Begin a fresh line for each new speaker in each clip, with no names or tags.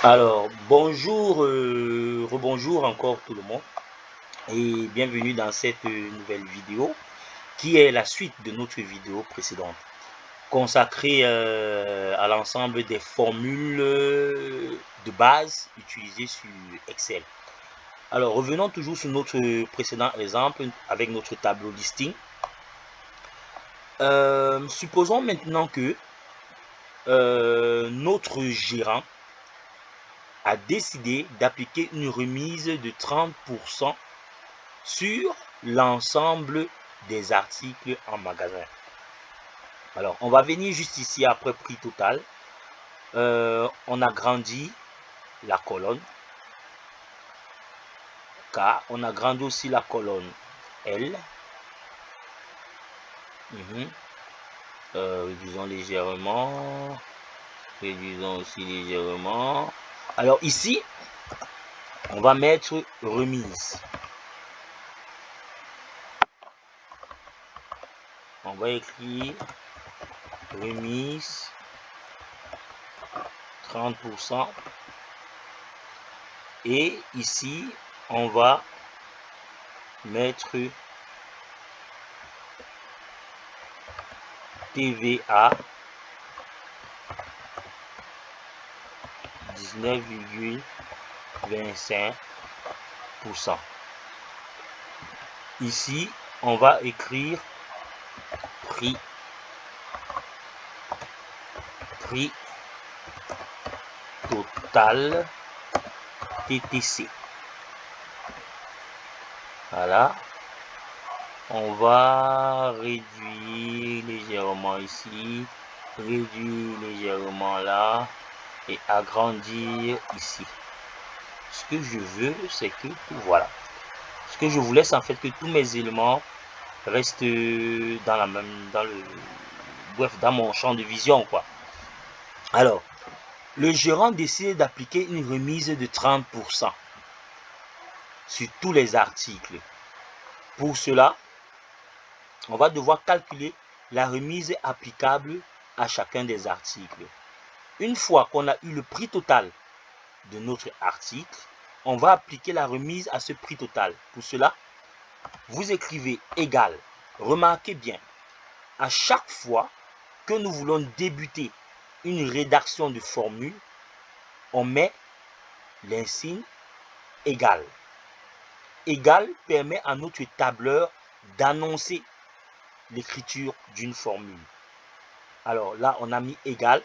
Alors, bonjour, rebonjour encore tout le monde et bienvenue dans cette nouvelle vidéo qui est la suite de notre vidéo précédente consacrée à l'ensemble des formules de base utilisées sur Excel. Alors, revenons toujours sur notre précédent exemple avec notre tableau listing. Supposons maintenant que notre gérant a décidé d'appliquer une remise de 30% sur l'ensemble des articles en magasin. Alors, on va venir juste ici après prix total. On agrandit la colonne K. On agrandit aussi la colonne L. Réduisons légèrement. Réduisons aussi légèrement. Alors ici, on va mettre remise. On va écrire remise 30%. Et ici, on va mettre TVA 19,25%. Ici, on va écrire prix total TTC. Voilà. On va réduire légèrement ici, réduire légèrement là et agrandir ici. Ce que je veux, c'est que voilà. Ce que je voulais, c'est en fait que tous mes éléments restent dans la même, dans mon champ de vision, quoi. Alors, le gérant décide d'appliquer une remise de 30% sur tous les articles. Pour cela, on va devoir calculer la remise applicable à chacun des articles. Une fois qu'on a eu le prix total de notre article, on va appliquer la remise à ce prix total. Pour cela, vous écrivez égal. Remarquez bien, à chaque fois que nous voulons débuter une rédaction de formule, on met l'insigne égal. Égal permet à notre tableur d'annoncer l'écriture d'une formule. Alors là, on a mis égal.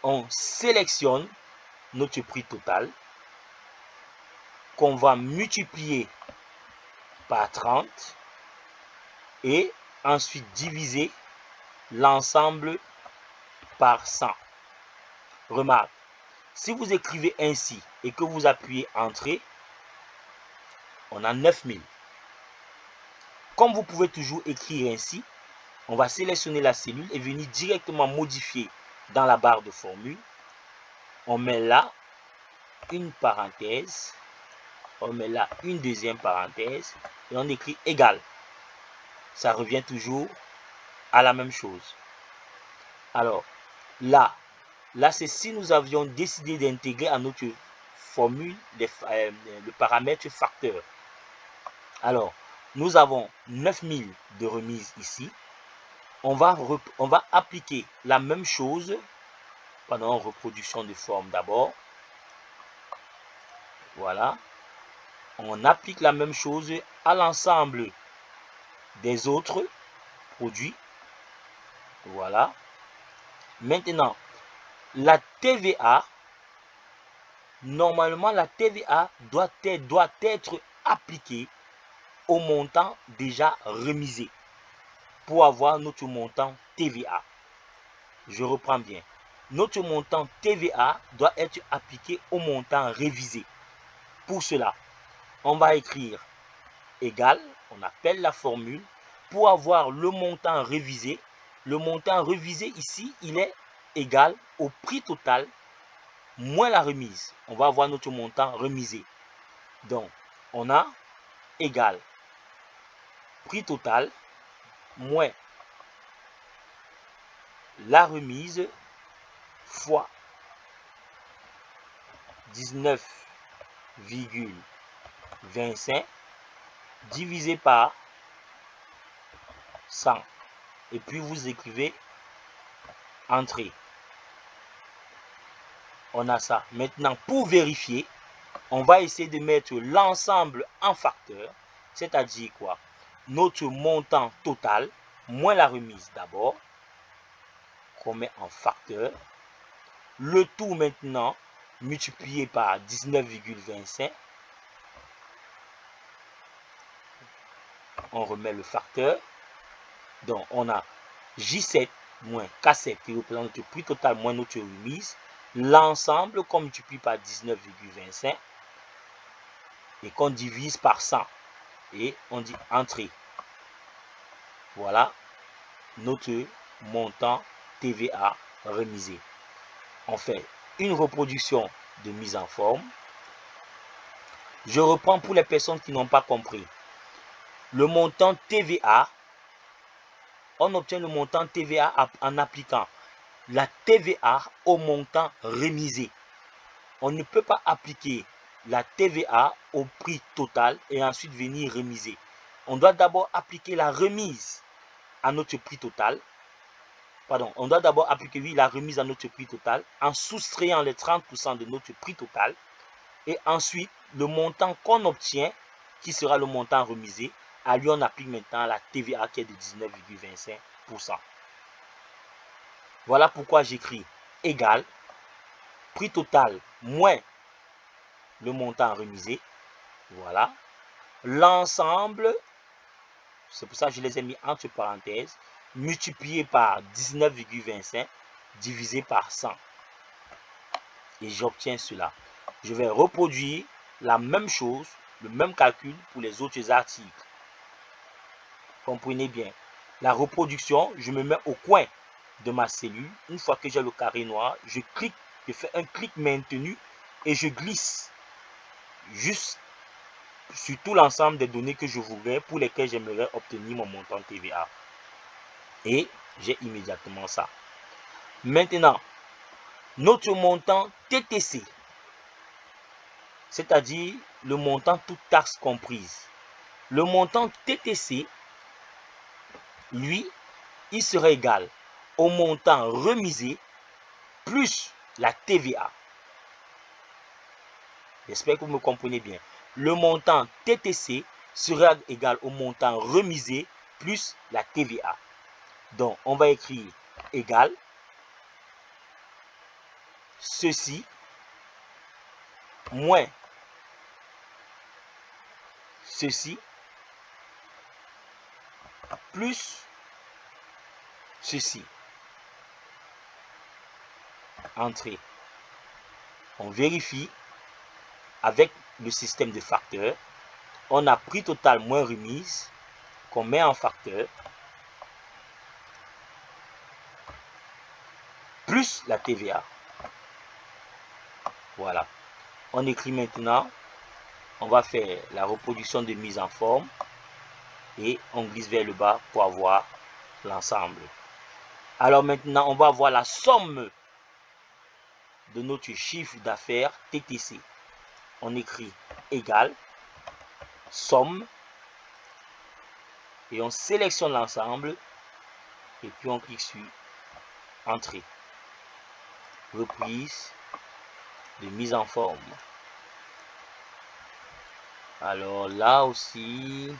On sélectionne notre prix total qu'on va multiplier par 30 et ensuite diviser l'ensemble par 100. Remarque, si vous écrivez ainsi et que vous appuyez Entrée, on a 9000. Comme vous pouvez toujours écrire ainsi, on va sélectionner la cellule et venir directement modifier dans la barre de formule. On met là une parenthèse, on met là une deuxième parenthèse et on écrit égal. Ça revient toujours à la même chose. Alors là c'est si nous avions décidé d'intégrer à notre formule le paramètre facteur. Alors, nous avons 9000 de remise ici. On va appliquer la même chose pendant reproduction de forme d'abord. Voilà. On applique la même chose à l'ensemble des autres produits. Voilà. Maintenant, la TVA, normalement, la TVA doit être appliquée au montant déjà remisé pour avoir notre montant TVA. Je reprends bien. Notre montant TVA doit être appliqué au montant révisé. Pour cela, on va écrire égal, on appelle la formule, pour avoir le montant révisé. Le montant révisé ici, il est égal au prix total moins la remise. On va avoir notre montant remisé. Donc, on a égal prix total moins la remise fois 19,25 divisé par 100. Et puis vous écrivez entrée. On a ça. Maintenant, pour vérifier, on va essayer de mettre l'ensemble en facteur, c'est-à-dire quoi? Notre montant total, moins la remise d'abord, qu'on met en facteur. Le tout maintenant, multiplié par 19,25. On remet le facteur. Donc, on a J7 moins K7 qui représente notre prix total moins notre remise. L'ensemble qu'on multiplie par 19,25 et qu'on divise par 100. Et on dit entrée. Voilà notre montant TVA remisé. On fait une reproduction de mise en forme. Je reprends pour les personnes qui n'ont pas compris. Le montant TVA, on obtient le montant TVA en appliquant la TVA au montant remisé. On ne peut pas appliquer la TVA au prix total et ensuite venir remiser. On doit d'abord appliquer la remise à notre prix total. Pardon, on doit d'abord appliquer la remise à notre prix total en soustrayant les 30% de notre prix total. Et ensuite, le montant qu'on obtient, qui sera le montant remisé, à lui on applique maintenant la TVA qui est de 19,25%. Voilà pourquoi j'écris égal prix total moins le montant remisé. Voilà. L'ensemble, c'est pour ça que je les ai mis entre parenthèses, multiplié par 19,25 divisé par 100. Et j'obtiens cela. Je vais reproduire la même chose, le même calcul pour les autres articles. Comprenez bien. La reproduction, je me mets au coin de ma cellule. Une fois que j'ai le carré noir, je clique, je fais un clic maintenu et je glisse juste sur tout l'ensemble des données que je voudrais pour lesquelles j'aimerais obtenir mon montant TVA. Et j'ai immédiatement ça. Maintenant, notre montant TTC, c'est-à-dire le montant toute taxe comprise. Le montant TTC, lui, il serait égal au montant remisé plus la TVA. J'espère que vous me comprenez bien. Le montant TTC sera égal au montant remisé plus la TVA. Donc, on va écrire égal ceci moins ceci plus ceci. Entrée. On vérifie avec le système de facteurs. On a prix total moins remise qu'on met en facteur plus la TVA. Voilà. On écrit maintenant, on va faire la reproduction de mise en forme et on glisse vers le bas pour avoir l'ensemble. Alors maintenant, on va avoir la somme de notre chiffre d'affaires TTC. On écrit égal somme et on sélectionne l'ensemble et puis on clique sur entrée. Reprise de mise en forme. Alors là aussi,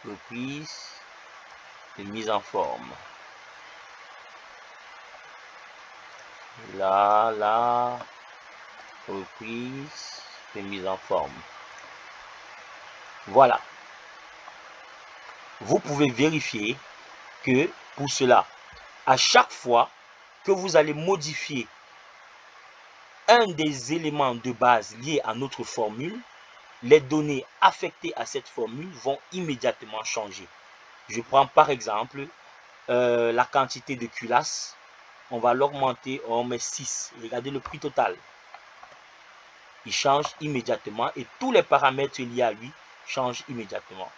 reprise de mise en forme. Là, reprise de mise en forme. Voilà. Vous pouvez vérifier que pour cela, à chaque fois que vous allez modifier un des éléments de base liés à notre formule, les données affectées à cette formule vont immédiatement changer. Je prends par exemple la quantité de culasse. On va l'augmenter, on met 6. Regardez le prix total. Il change immédiatement et tous les paramètres liés à lui changent immédiatement.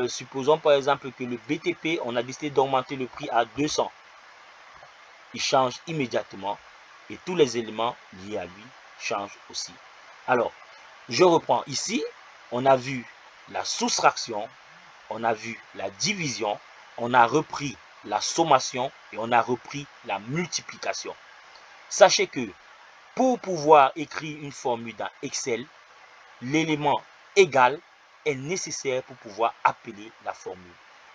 Supposons par exemple que le BTP, on a décidé d'augmenter le prix à 200. Il change immédiatement et tous les éléments liés à lui change aussi. Alors, je reprends ici. On a vu la soustraction, on a vu la division, on a repris la sommation et on a repris la multiplication. Sachez que pour pouvoir écrire une formule dans Excel, l'élément égal est nécessaire pour pouvoir appeler la formule.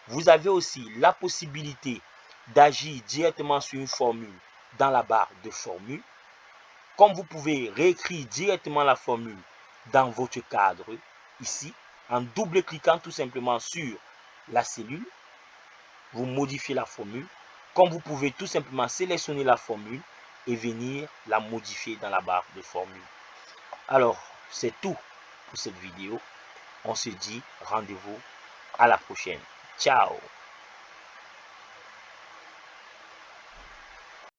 Vous avez aussi la possibilité d'agir directement sur une formule dans la barre de formule. Comme vous pouvez réécrire directement la formule dans votre cadre ici, en double-cliquant tout simplement sur la cellule, vous modifiez la formule. Comme vous pouvez tout simplement sélectionner la formule et venir la modifier dans la barre de formule. Alors, c'est tout pour cette vidéo. On se dit rendez-vous à la prochaine. Ciao!